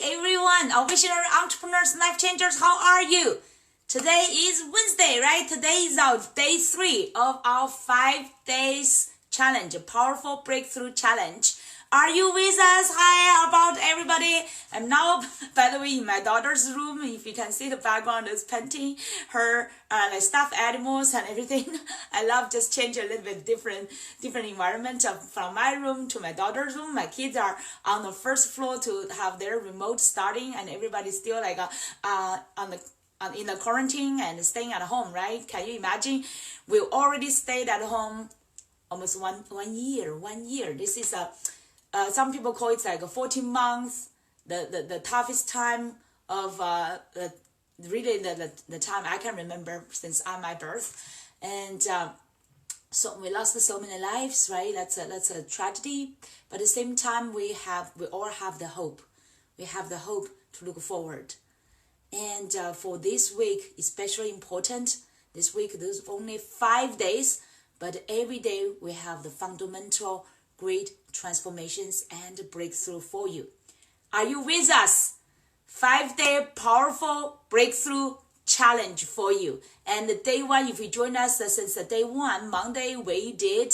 everyone, our visionary entrepreneurs, life changers, how are you? Today is Wednesday, right? Today is our day 3 of our 5 days challenge, a powerful breakthrough challenge. Are you with us? Hi, about everybody. I'm now, by the way, in my daughter's room. If you can see the background is painting her like stuffed animals and everything. I love just change a little bit different environment from my room to my daughter's room. My kids are on the first floor to have their remote starting, and everybody's still like in the quarantine and staying at home, right? Can you imagine? We already stayed at home almost one year. This is some people call it like a 14 months, the toughest time of really the time I can remember since my birth. And so we lost so many lives, right? That's a tragedy. But at the same time, we all have the hope. We have the hope to look forward. And for this week, especially important, this week there's only 5 days, but every day we have the fundamental great transformations and breakthrough for you. Are you with us? 5-day powerful breakthrough challenge for you. And the day 1, if you join us since the day 1, Monday, we did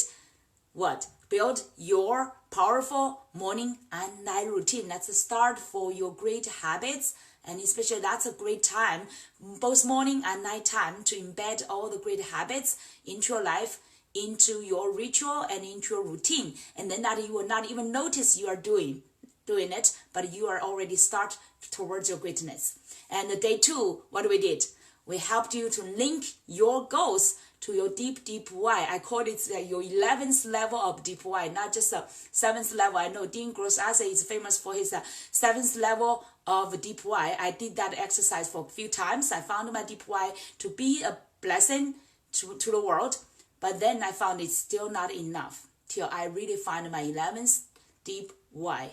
what? Build your powerful morning and night routine. That's the start for your great habits. And especially that's a great time, both morning and night time, to embed all the great habits into your life, into your ritual and into your routine. And then that you will not even notice you are doing it, but you are already start towards your greatness. And the day 2, what we did? We helped you to link your goals to your deep why. I call it your 11th level of deep why, not just a 7th level. I know Dean Gross-Arce is famous for his 7th level of deep why. I did that exercise for a few times. I found my deep why to be a blessing to the world, but then I found it's still not enough till I really find my 11th deep why.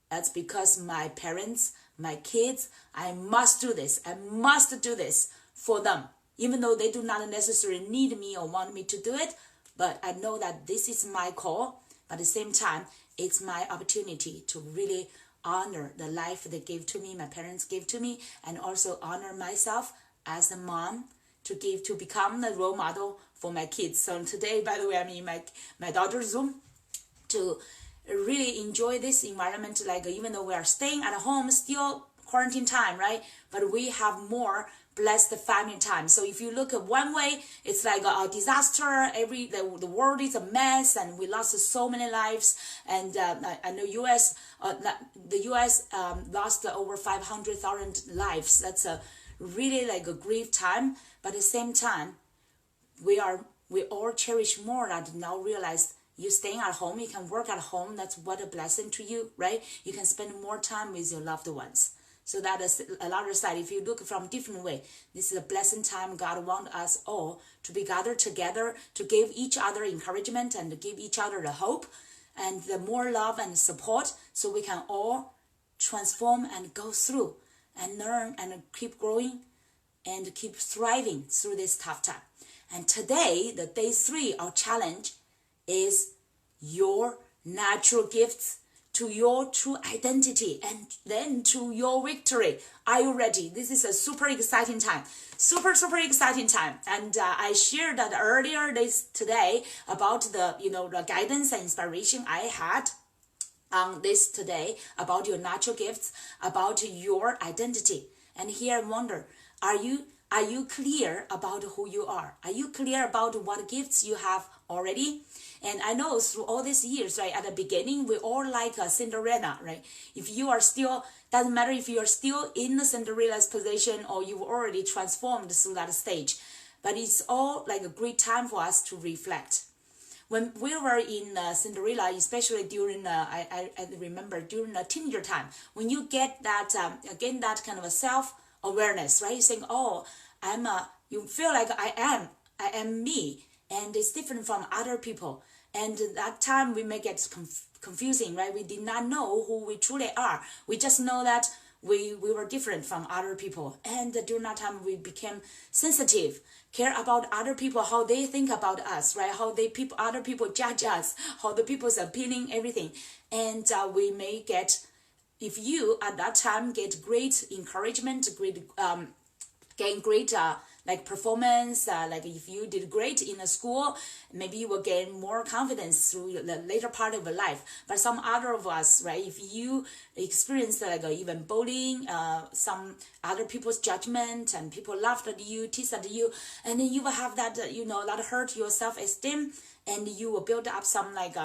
That's because my parents, my kids, I must do this. I must do this for them. Even though they do not necessarily need me or want me to do it, but I know that this is my call. But at the same time, it's my opportunity to really honor the life they gave to me, my parents gave to me, and also honor myself as a mom to become the role model for my kids. So today, by the way, I'm in my daughter's room to really enjoy this environment. Like even though we are staying at home, still quarantine time, right? But we have more blessed family time. So if you look at one way, it's like a disaster. The world is a mess, and we lost so many lives. And I know the U.S. lost over 500,000 lives. That's a really like a grief time. But at the same time, we all cherish more that now realize you staying at home, you can work at home. That's what a blessing to you, right? You can spend more time with your loved ones. So that is another side. If you look from different way, this is a blessing time. God wants us all to be gathered together, to give each other encouragement and to give each other the hope and the more love and support, so we can all transform and go through and learn and keep growing and keep thriving through this tough time. And today, the day 3, our challenge is your natural gifts to your true identity and then to your victory. Are you ready? This is a super exciting time. Super exciting time. And I shared that earlier today about the guidance and inspiration I had on this today about your natural gifts, about your identity. And here I wonder, are you clear about who you are? Are you clear about what gifts you have already? And I know through all these years, right, at the beginning, we all like a Cinderella, right? If you are still, doesn't matter if you are still in the Cinderella's position or you've already transformed through that stage. But it's all like a great time for us to reflect. When we were in Cinderella, especially during, I remember during the teenager time, when you get that, again, that kind of a self-awareness, right? You're saying, oh, you feel like I am me. And it's different from other people. And that time we may get confusing, right? We did not know who we truly are. We just know that we were different from other people. And during that time we became sensitive, care about other people, how they think about us, right? How other people judge us, how the people's opinion, everything. And we may get if you at that time get great encouragement, gain great like performance, like if you did great in a school, maybe you will gain more confidence through the later part of your life. But some other of us, right, if you experience like even bullying, some other people's judgment, and people laughed at you, teased at you, and then you will have that, that hurt your self-esteem, and you will build up some like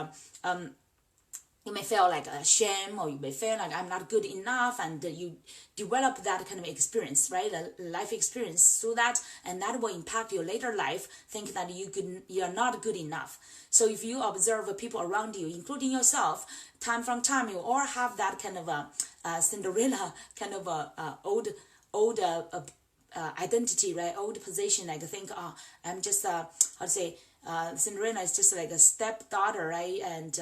you may feel like a shame, or you may feel like I'm not good enough, and you develop that kind of experience, right? A life experience through that, and that will impact your later life, think that you're not good enough. So if you observe people around you, including yourself, time from time, you all have that kind of a Cinderella kind of a old identity, right? Old position, like think, I'm just Cinderella is just like a stepdaughter, right? And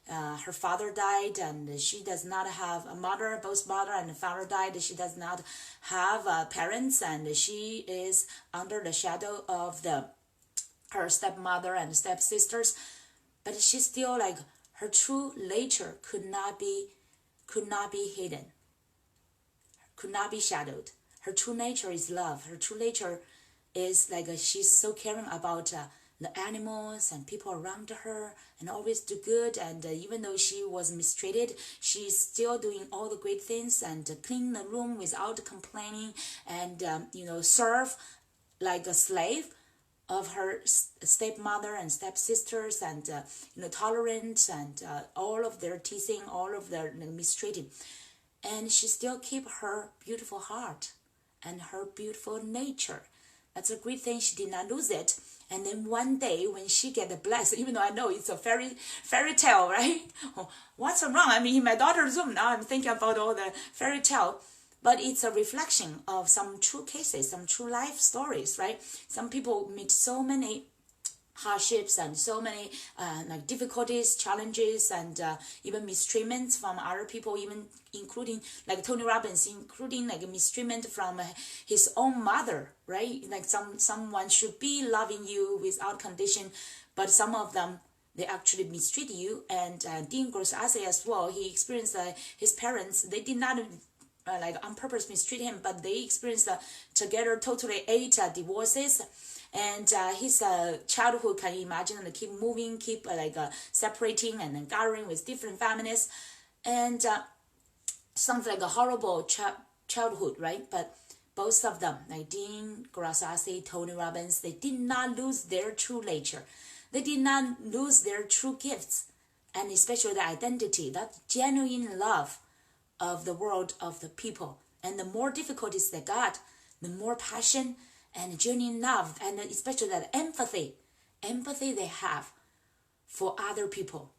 her father died, and she does not have a mother. Both mother and father died. She does not have parents, and she is under the shadow of her stepmother and stepsisters. But she still, like, her true nature could not be hidden, could not be shadowed. Her true nature is love. Her true nature is like she's so caring about the animals and people around her, and always do good. And even though she was mistreated, she's still doing all the great things, and clean the room without complaining, and serve like a slave of her stepmother and stepsisters, and tolerant, and all of their teasing, all of their mistreating. And she still keep her beautiful heart and her beautiful nature. That's a great thing. She did not lose it. And then one day when she get blessed, even though I know it's a fairy tale, right? Oh, what's wrong? I mean, in my daughter's room now, I'm thinking about all the fairy tale, but it's a reflection of some true cases, some true life stories, right? Some people meet so many hardships and so many like difficulties, challenges, and even mistreatments from other people, even including like Tony Robbins, including like mistreatment from his own mother, right? Like someone should be loving you without condition, but some of them, they actually mistreat you. And Dean Grossase as well, he experienced his parents, they did not like on purpose mistreat him, but they experienced together totally 8 divorces. And his childhood, can you imagine, and keep moving, keep separating and then gathering with different families, and sounds like a horrible childhood, right? But both of them, like Dean Grossase, Tony Robbins, they did not lose their true nature. They did not lose their true gifts, and especially the identity, that genuine love of the world, of the people. And the more difficulties they got, the more passion and genuine love, and especially that empathy they have for other people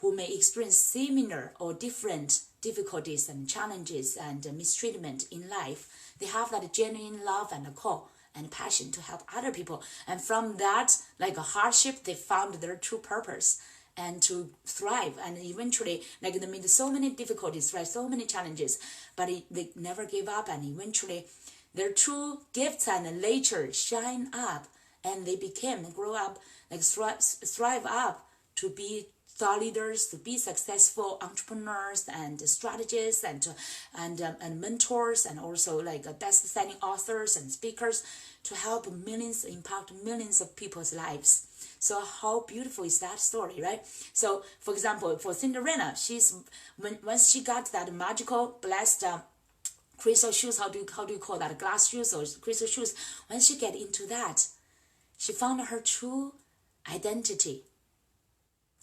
who may experience similar or different difficulties and challenges and mistreatment in life. They have that genuine love and a call and passion to help other people. And from that, like a hardship, they found their true purpose and to thrive. And eventually, like they made so many difficulties, right? So many challenges, but they never gave up, and eventually their true gifts and nature shine up, and they grow up, like thrive up to be thought leaders, to be successful entrepreneurs and strategists and mentors, and also like best-selling authors and speakers to help millions, impact millions of people's lives. So how beautiful is that story, right? So, for example, for Cinderella, once she got that magical, blessed crystal shoes, how do you call that, glass shoes or crystal shoes, once she get into that, she found her true identity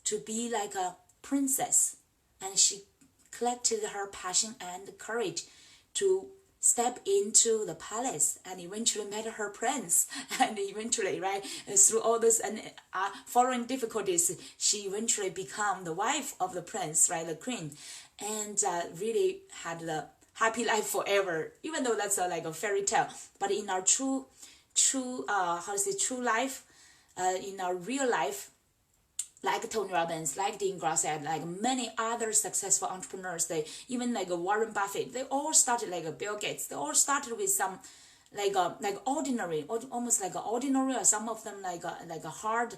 to be like a princess, and she collected her passion and courage to step into the palace and eventually met her prince. And eventually, right, through all this and following difficulties, she eventually became the wife of the prince, right, the queen, and really had the happy life forever, even though that's like a fairy tale. But in our true life, in our real life, like Tony Robbins, like Dean Grossade, like many other successful entrepreneurs, they even like Warren Buffett, they all started like Bill Gates. They all started with some like ordinary, almost like ordinary, or some of them like a hard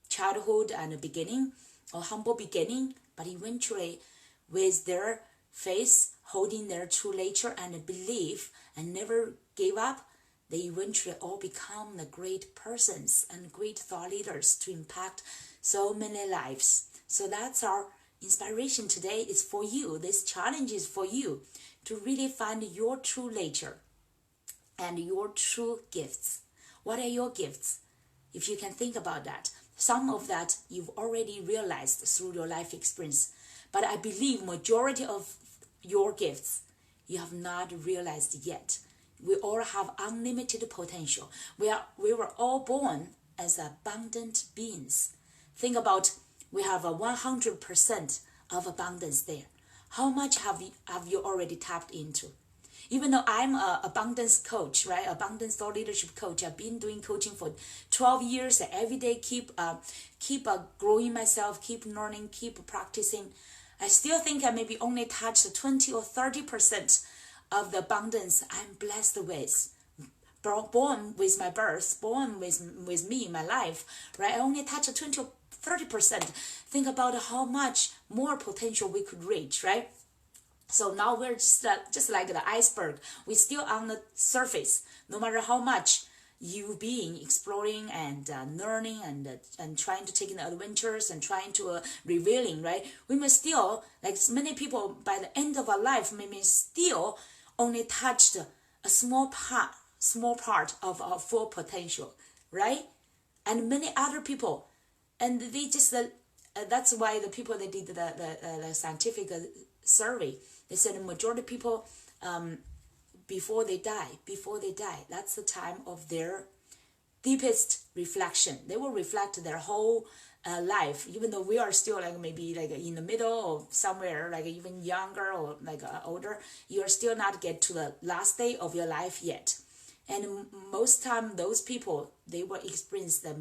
childhood and beginning or humble beginning, but eventually with their faith, holding their true nature and belief and never give up, they eventually all become the great persons and great thought leaders to impact so many lives. So that's our inspiration today. Is for you. This challenge is for you to really find your true nature and your true gifts. What are your gifts? If you can think about that, some of that you've already realized through your life experience. But I believe majority of your gifts you have not realized yet. We all have unlimited potential. We were all born as abundant beings. Think about, we have a 100% of abundance there. How much have you already tapped into? Even though I'm an abundance coach, right? Abundance thought leadership coach. I've been doing coaching for 12 years. Every day keep growing myself, keep learning, keep practicing. I still think I maybe only touched 20 or 30% of the abundance I'm blessed with. Born with my birth, born with me, my life, right? I only touched 20 or 30%. Think about how much more potential we could reach, right? So now we're just like the iceberg. We're still on the surface. No matter how much you've been exploring and learning and trying to take in the adventures and trying to revealing, right? We must still, like many people, by the end of our life, maybe still only touched a small part of our full potential, right? And many other people, and they just that's why the people that did the scientific survey, they said the majority of people before they die, that's the time of their deepest reflection. They will reflect their whole life, even though we are still like maybe like in the middle or somewhere, like even younger or like older. You are still not get to the last day of your life yet. And most time those people, they will experience the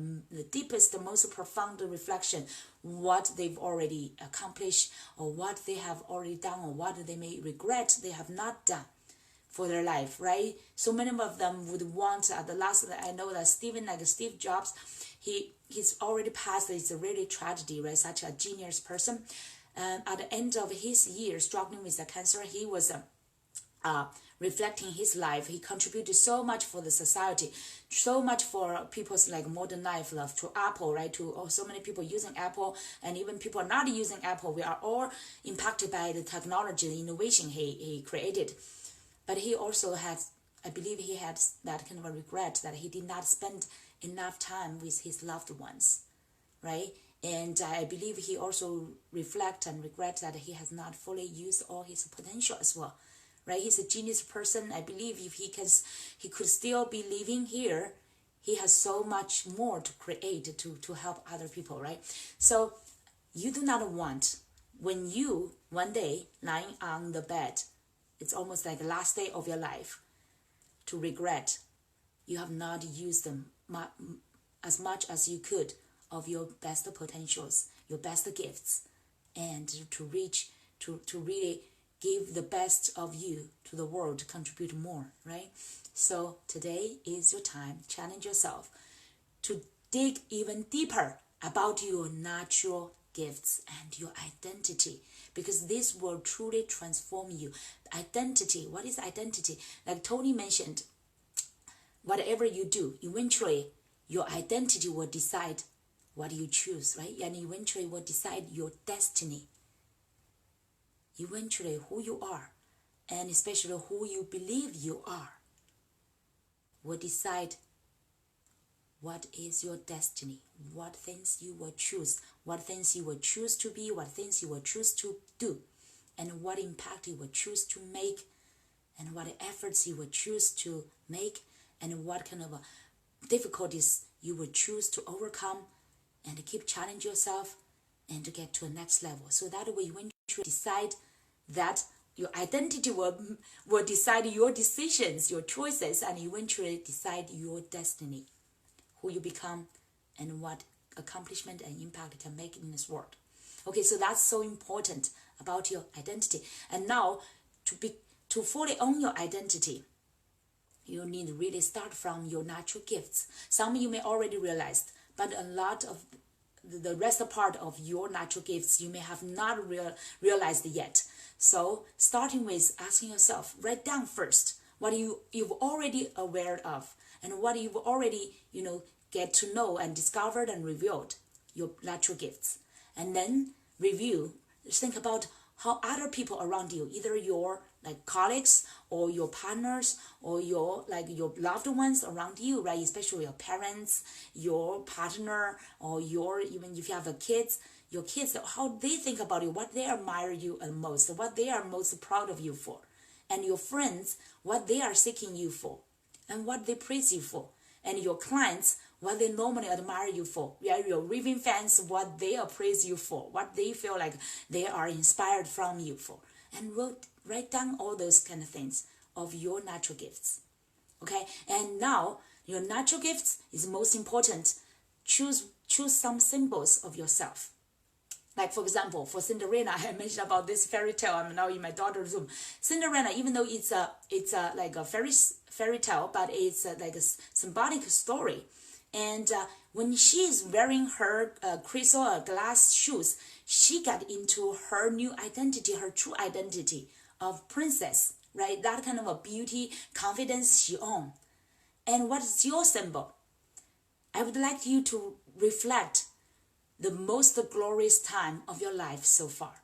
deepest, the most profound reflection, what they've already accomplished or what they have already done or what they may regret they have not done for their life, right? So many of them would want at the last, I know that Steve Jobs, he's already passed. It's a really tragedy, right? Such a genius person. At the end of his year struggling with the cancer, he was reflecting his life. He contributed so much for the society, so much for people's like modern life, love to Apple, right? To so many people using Apple, and even people not using Apple. We are all impacted by the technology, the innovation he created. But he also has, I believe he had that kind of a regret that he did not spend enough time with his loved ones, right? And I believe he also reflect and regret that he has not fully used all his potential as well, right? He's a genius person. I believe if he could still be living here, he has so much more to create to help other people, right? So you do not want, when you one day lying on the bed, it's almost like the last day of your life, to regret you have not used them as much as you could of your best potentials, your best gifts, and to reach, to really give the best of you to the world, to contribute more, right? So today is your time. Challenge yourself to dig even deeper about your natural gifts and your identity, because this will truly transform you. Identity, what is identity? Like Tony mentioned, whatever you do, eventually your identity will decide what you choose, right? And eventually will decide your destiny. Eventually who you are, and especially who you believe you are, will decide what is your destiny, what things you will choose, what things you will choose to be, what things you will choose to do, and what impact you will choose to make, and what efforts you will choose to make, and what kind of difficulties you will choose to overcome, and to keep challenge yourself and to get to a next level. So that way when you decide that your identity will decide your decisions, your choices, and eventually decide your destiny, who you become and what accomplishment and impact you can make in this world. Okay, so that's so important about your identity. And now to fully own your identity, you need to really start from your natural gifts. Some you may already realize, but a lot of the rest part of your natural gifts you may have not realized yet. So starting with asking yourself, write down first what you've already aware of and what you've already, get to know and discovered and revealed, your natural gifts. And then review, think about how other people around you, either your colleagues or your partners or your loved ones around you, right? Especially your parents, your partner, or even if you have kids, your kids, how they think about you, what they admire you the most, what they are most proud of you for. And your friends, what they are seeking you for and what they praise you for. And your clients, what they normally admire you for. Your raving fans, what they praise you for, what they feel like they are inspired from you for. And write down all those kind of things of your natural gifts. Okay, and now your natural gifts is most important. Choose some symbols of yourself. Like for example, for Cinderella, I mentioned about this fairy tale. I'm now in my daughter's room. Cinderella, even though it's like a fairy tale, but it's like a symbolic story. And when she is wearing her crystal glass shoes, she got into her new identity, her true identity of princess, right? That kind of a beauty, confidence she owns. And what is your symbol? I would like you to reflect the most glorious time of your life so far,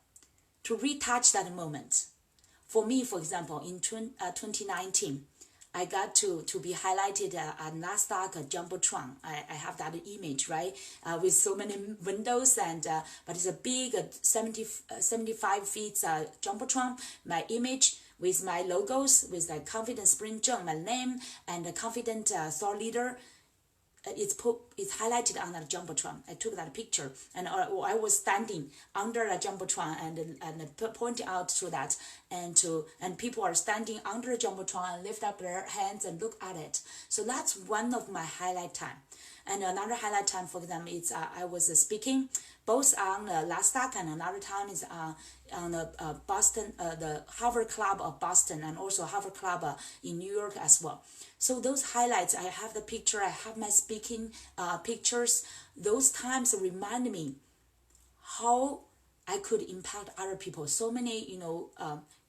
to retouch that moment. For me, for example, in 2019, I got to be highlighted at Nasdaq Jumbotron. I have that image, right, with so many windows, and but it's a big 75 feet Jumbotron. My image with my logos, with the Confident Spring Zheng, my name, and the Confident Thought Leader. It's highlighted on that Jumbotron. I took that picture, and I was standing under the Jumbotron and pointing out to that, and people are standing under the Jumbotron and lift up their hands and look at it. So that's one of my highlight time. And another highlight time for them is I was speaking both on Nasdaq, and another time is on the Boston, the Harvard Club of Boston, and also Harvard Club in New York as well. So those highlights, I have the picture, I have my speaking pictures. Those times remind me how I could impact other people. So many,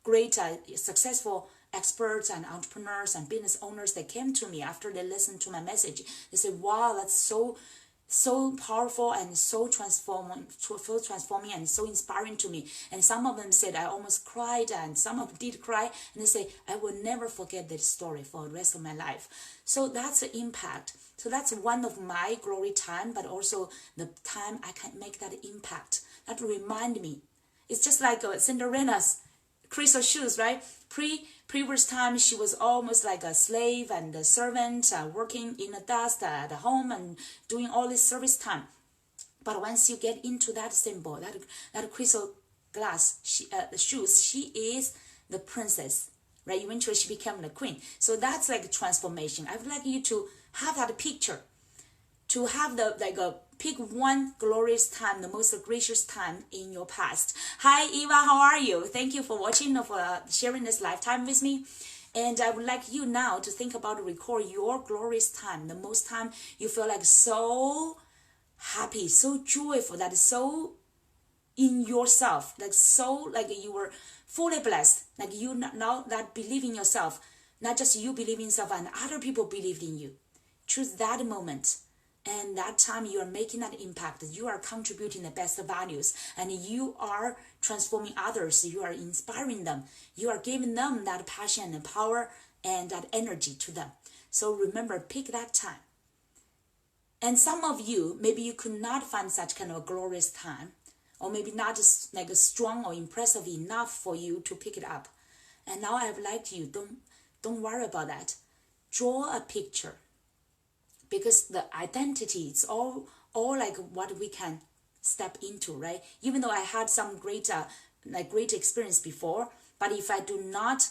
great, successful experts and entrepreneurs and business owners, they came to me after they listened to my message. They said, wow, that's so powerful and so transforming and so inspiring to me. And some of them said I almost cried, and some of them did cry, and they say I will never forget this story for the rest of my life. So that's the impact. So that's one of my glory time, but also the time I can make that impact. That remind me. It's just like Cinderella's crystal shoes, right? Previous time she was almost like a slave and a servant, working in the dust at home and doing all this service time. But once you get into that symbol, that crystal glass shoes, she is the princess, right? Eventually she became the queen. So that's like a transformation. I would like you to have that picture, to have pick one glorious time, the most gracious time in your past. Hi Eva, how are you? Thank you for watching, for sharing this lifetime with me. And I would like you now to think about, record your glorious time, the most time you feel like so happy, so joyful, that is so in yourself, like so like you were fully blessed, like you now that believe in yourself, not just you believe in yourself and other people believed in you. Choose that moment. And that time you are making that impact, you are contributing the best values, and you are transforming others, you are inspiring them, you are giving them that passion and power and that energy to them. So remember, pick that time. And some of you, maybe you could not find such kind of a glorious time, or maybe not just like a strong or impressive enough for you to pick it up. And now I would like you, don't worry about that. Draw a picture. Because the identity, it's all like what we can step into, right? Even though I had some great experience before, but if I do not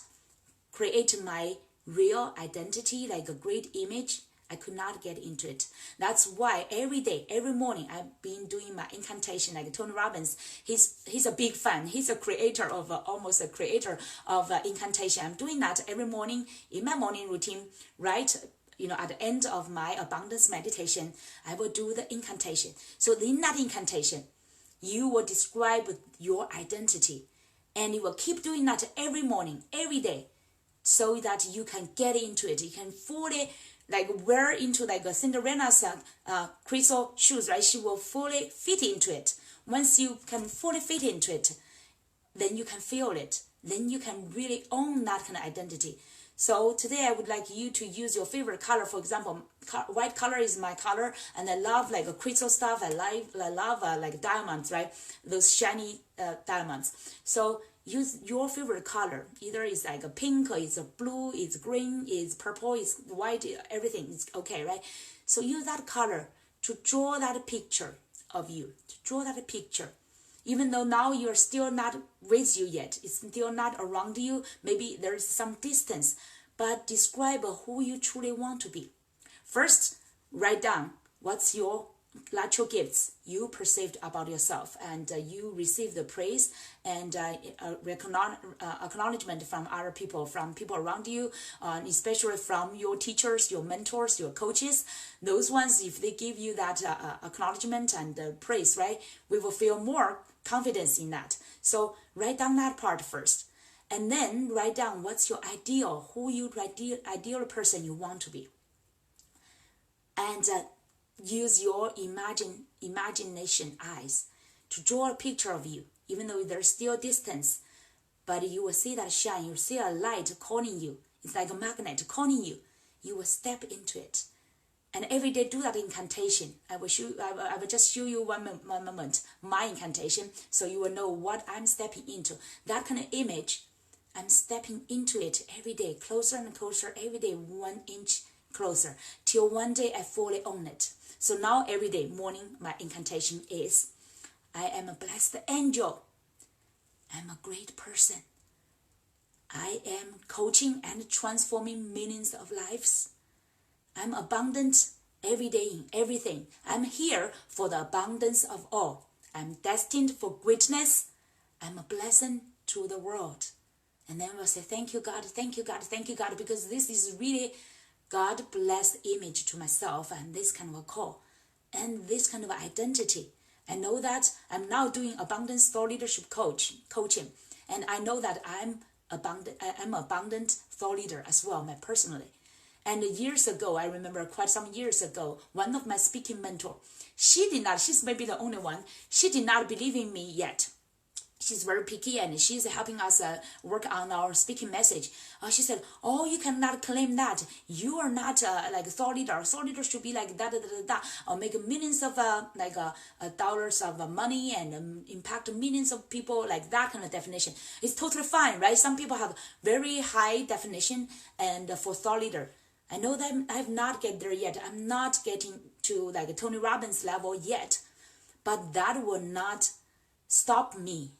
create my real identity, like a great image, I could not get into it. That's why every day, every morning, I've been doing my incantation, like Tony Robbins. He's a big fan. He's a creator of almost a creator of incantation. I'm doing that every morning in my morning routine, right? At the end of my abundance meditation, I will do the incantation. So in that incantation, you will describe your identity. And you will keep doing that every morning, every day, so that you can get into it. You can fully wear into a Cinderella's crystal shoes, right? She will fully fit into it. Once you can fully fit into it, then you can feel it. Then you can really own that kind of identity. So today I would like you to use your favorite color. For example, white color is my color, and I love crystal stuff. I love diamonds, right? Those shiny diamonds. So use your favorite color. Either it's a pink, or it's a blue, it's green, it's purple, it's white, everything is okay, right? So use that color to draw that picture of you, to draw that picture. Even though now you're still not with you yet, it's still not around you, maybe there's some distance, but describe who you truly want to be. First, write down what's your natural gifts you perceived about yourself, and you receive the praise and acknowledgement from other people, from people around you, especially from your teachers, your mentors, your coaches. Those ones, if they give you that acknowledgement and praise, right, we will feel more confidence in that. So write down that part first, and then write down what's your ideal, who you ideal person you want to be, and use your imagination eyes to draw a picture of you. Even though there's still distance, but you will see that shine. You see a light calling you. It's like a magnet calling you. You will step into it. And every day do that incantation. I will just show you one moment my incantation, so you will know what I'm stepping into. That kind of image, I'm stepping into it every day, closer and closer, every day 1 inch closer, till one day I fully own it. So now every day morning, my incantation is, I am a blessed angel. I'm a great person. I am coaching and transforming millions of lives. I'm abundant every day in everything. I'm here for the abundance of all. I'm destined for greatness. I'm a blessing to the world. And then we'll say, thank you, God, thank you, God, thank you, God, because this is really God-blessed image to myself, and this kind of a call and this kind of identity. I know that I'm now doing abundance thought leadership coaching, and I know that I'm abundant thought leader as well, personally. And years ago, I remember quite some years ago, one of my speaking mentor, she's maybe the only one, she did not believe in me yet. She's very picky, and she's helping us work on our speaking message. She said, oh, you cannot claim that. You are not like a thought leader. A thought leader should be like that, or make millions of dollars of money and impact millions of people, like that kind of definition. It's totally fine, right? Some people have very high definition and for thought leader. I know that I've not get there yet. I'm not getting to like Tony Robbins level yet, but that will not stop me.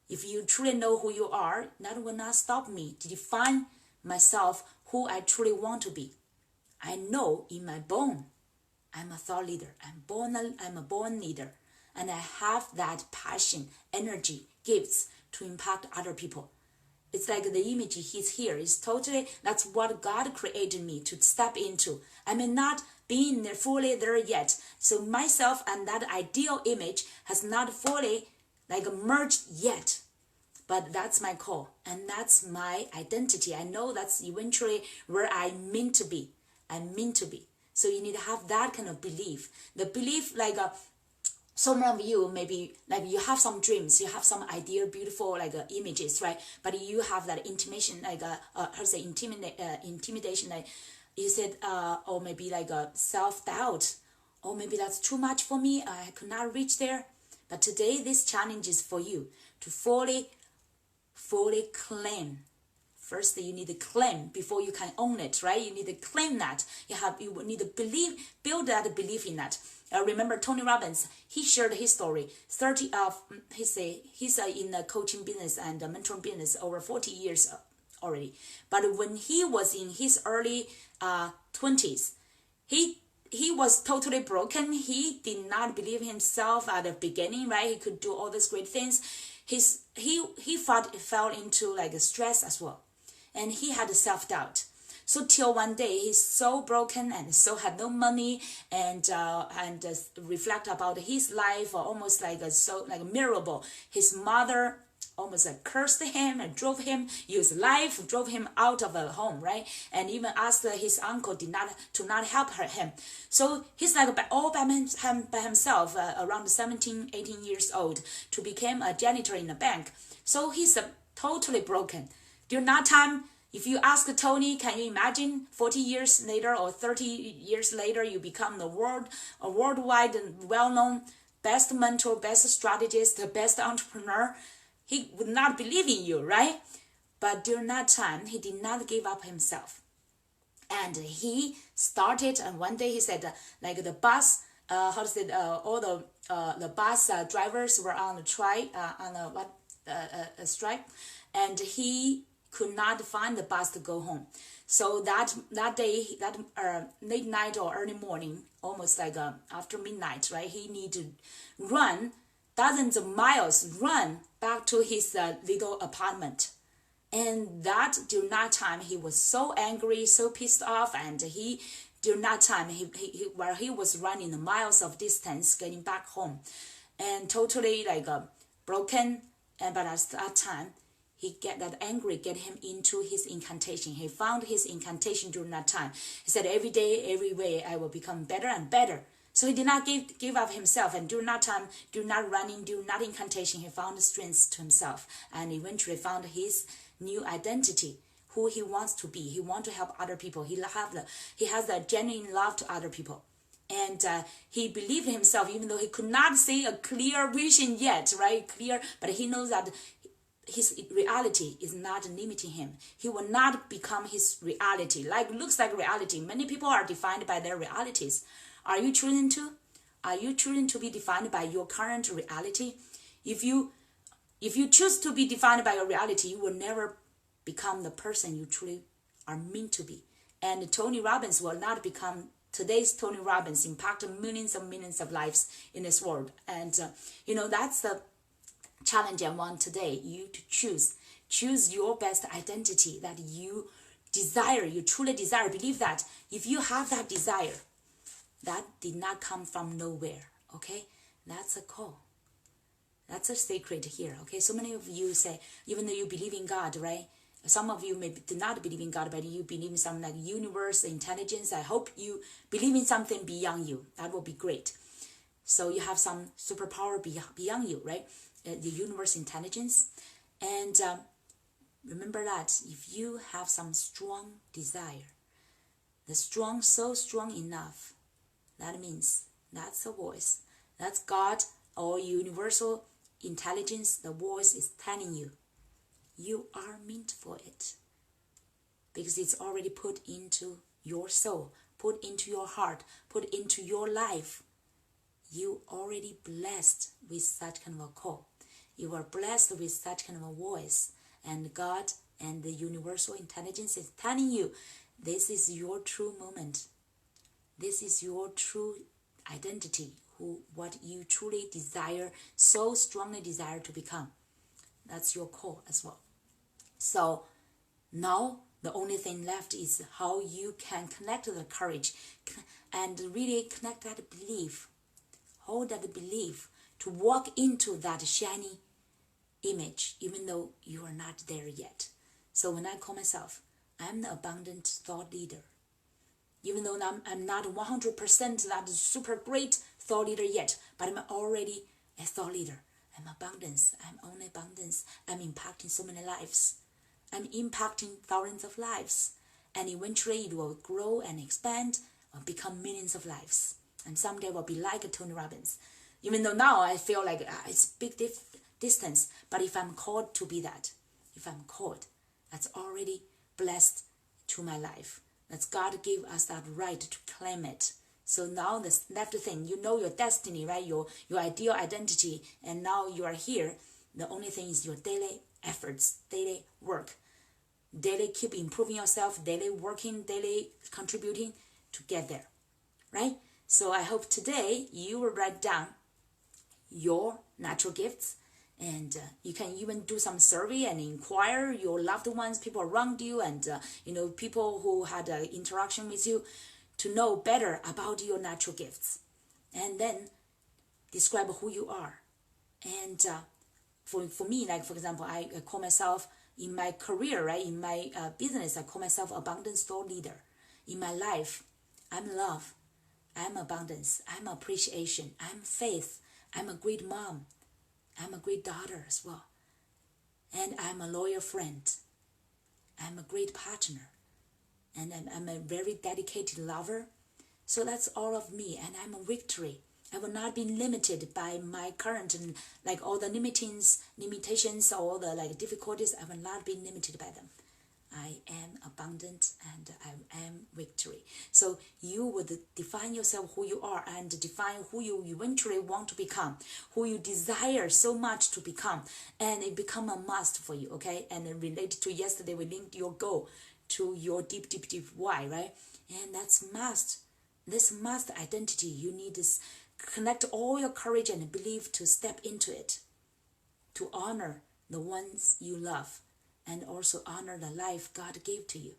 If you truly know who you are, that will not stop me to define myself who I truly want to be. I know in my bone, I'm a thought leader. I'm a born leader, and I have that passion, energy, gifts to impact other people. It's like the image he's here is totally, that's what God created me to step into. I may not be fully there yet. So myself and that ideal image has not fully merged yet. But that's my call, and that's my identity. I know that's eventually where I'm meant to be. I'm meant to be. So you need to have that kind of belief. The belief, some of you maybe you have some dreams, you have some idea, beautiful images, right? But you have that intimidation, intimidation, like you said, or maybe self-doubt, or maybe that's too much for me. I could not reach there. But today, this challenge is for you to fully claim. First, you need to claim before you can own it, right? You need to claim that. You need to build that belief in that. Remember Tony Robbins, he shared his story. He's in the coaching business and the mentoring business over 40 years already. But when he was in his early 20s, he was totally broken. He did not believe himself at the beginning, right? He could do all these great things. He fell into stress as well, and he had self-doubt. So till one day he's so broken and so had no money, and reflect about his life, almost miserable. His mother almost like cursed him and drove him, used life, drove him out of the home, right? And even asked his uncle to not help him. So he's like all by himself, around 17, 18 years old, to become a janitor in a bank. So he's totally broken. During that time, if you ask Tony, can you imagine 40 years later or 30 years later, you become a worldwide and well-known best mentor, best strategist, the best entrepreneur? He would not believe in you, right? But during that time, he did not give up himself. And he started, and one day he said, like the bus, all the bus drivers were on the strike, strike, and he could not find the bus to go home. So that day, that late night or early morning, almost like after midnight, right? He need to run dozens of miles, run back to his little apartment. And that during that time, he was so angry, so pissed off, and during that time, while he was running the miles of distance, getting back home, and totally like broken. And but at that time, he get that angry, get him into his incantation. He found his incantation during that time. He said, every day, every way, I will become better and better. So he did not give up himself. And during that time, during that running, during that incantation, he found strength to himself. And eventually found his new identity, who he wants to be. He wants to help other people. He has a genuine love to other people. And he believed in himself, even though he could not see a clear vision yet, right? Clear, but he knows that his reality is not limiting him. He will not become his reality. Looks like reality. Many people are defined by their realities. Are you choosing to? Are you choosing to be defined by your current reality? If you choose to be defined by your reality, you will never become the person you truly are meant to be. And Tony Robbins will not become today's Tony Robbins, impact millions of lives in this world. And that's the challenge I want today, you to choose your best identity that you desire, you truly desire. Believe that if you have that desire, that did not come from nowhere. Okay, that's a call. That's a secret here. Okay, so many of you say, even though you believe in God, right? Some of you may do not believe in God, but you believe in some like universe, intelligence. I hope you believe in something beyond you. That will be great. So you have some superpower beyond you, right? The universe, intelligence. And remember that if you have some strong desire, so strong enough, that means that's the voice. That's God or universal intelligence. The voice is telling you, you are meant for it. Because it's already put into your soul, put into your heart, put into your life. You already blessed with such kind of a call. You are blessed with such kind of a voice. And God and the universal intelligence is telling you, this is your true moment. This is your true identity, what you truly desire, so strongly desire to become. That's your call as well. So now the only thing left is how you can connect the courage and really connect that belief, hold that belief to walk into that shiny image, even though you are not there yet. So when I call myself, I'm the abundant thought leader. Even though I'm not 100% that super great thought leader yet, but I'm already a thought leader. I'm abundance. I'm only abundance. I'm impacting so many lives. I'm impacting thousands of lives. And eventually it will grow and expand and become millions of lives. And someday will be like Tony Robbins. Even though now I feel like it's big distance. But if I'm called to be that, if I'm called, that's already blessed to my life. That's God gave us that right to claim it. So now the left thing, you know your destiny, right? Your ideal identity. And now you are here. The only thing is your daily efforts, daily work. Daily keep improving yourself, daily working, daily contributing to get there, right? So I hope today you will write down your natural gifts, and you can even do some survey and inquire your loved ones, people around you, and people who had interaction with you, to know better about your natural gifts, and then describe who you are, and for me, like for example, I call myself in my career, right? In my business, I call myself abundant store leader. In my life, I'm love, I'm abundance, I'm appreciation, I'm faith, I'm a great mom, I'm a great daughter as well, and I'm a loyal friend, I'm a great partner, and I'm a very dedicated lover. So that's all of me, and I'm a victory. I will not be limited by my current and like all the limitations, all the like difficulties. I will not be limited by them. I am abundant and I am victory. So you would define yourself who you are and define who you eventually want to become, who you desire so much to become, and it become a must for you, okay? And related to yesterday, we linked your goal to your deep why, right? And that's must. This must identity, you need this connect all your courage and belief to step into it, to honor the ones you love, and also honor the life God gave to you.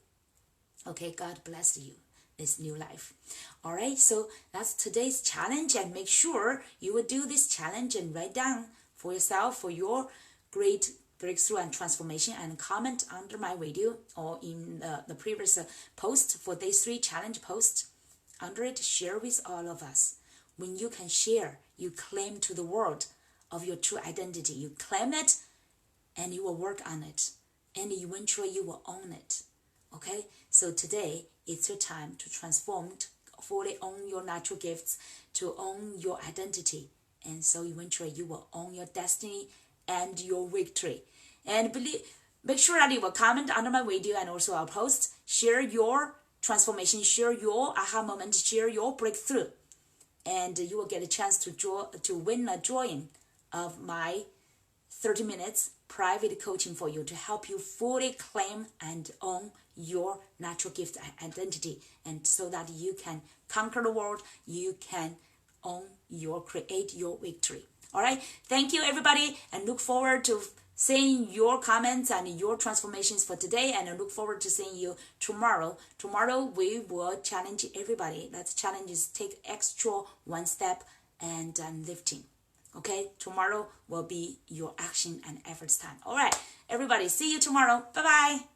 Okay, God bless you this new life. All right, so that's today's challenge, and make sure you will do this challenge and write down for yourself for your great breakthrough and transformation, and comment under my video or in the previous post for day 3 challenge post. Under it, share with all of us. When you can share, you claim to the world of your true identity. You claim it and you will work on it. And eventually you will own it. Okay? So today, it's your time to transform, to fully own your natural gifts, to own your identity. And so eventually you will own your destiny and your victory. And make sure that you will comment under my video and also I'll post. Share your transformation, share your aha moment, share your breakthrough. And you will get a chance to win a drawing of my 30 minutes private coaching for you to help you fully claim and own your natural gift identity, and so that you can conquer the world, you can create your victory. All right, thank you everybody, and look forward to seeing your comments and your transformations for today, and I look forward to seeing you tomorrow. Tomorrow we will challenge everybody. That challenge is take extra one step and lifting. Okay, tomorrow will be your action and efforts time. All right, everybody, see you tomorrow. Bye-bye.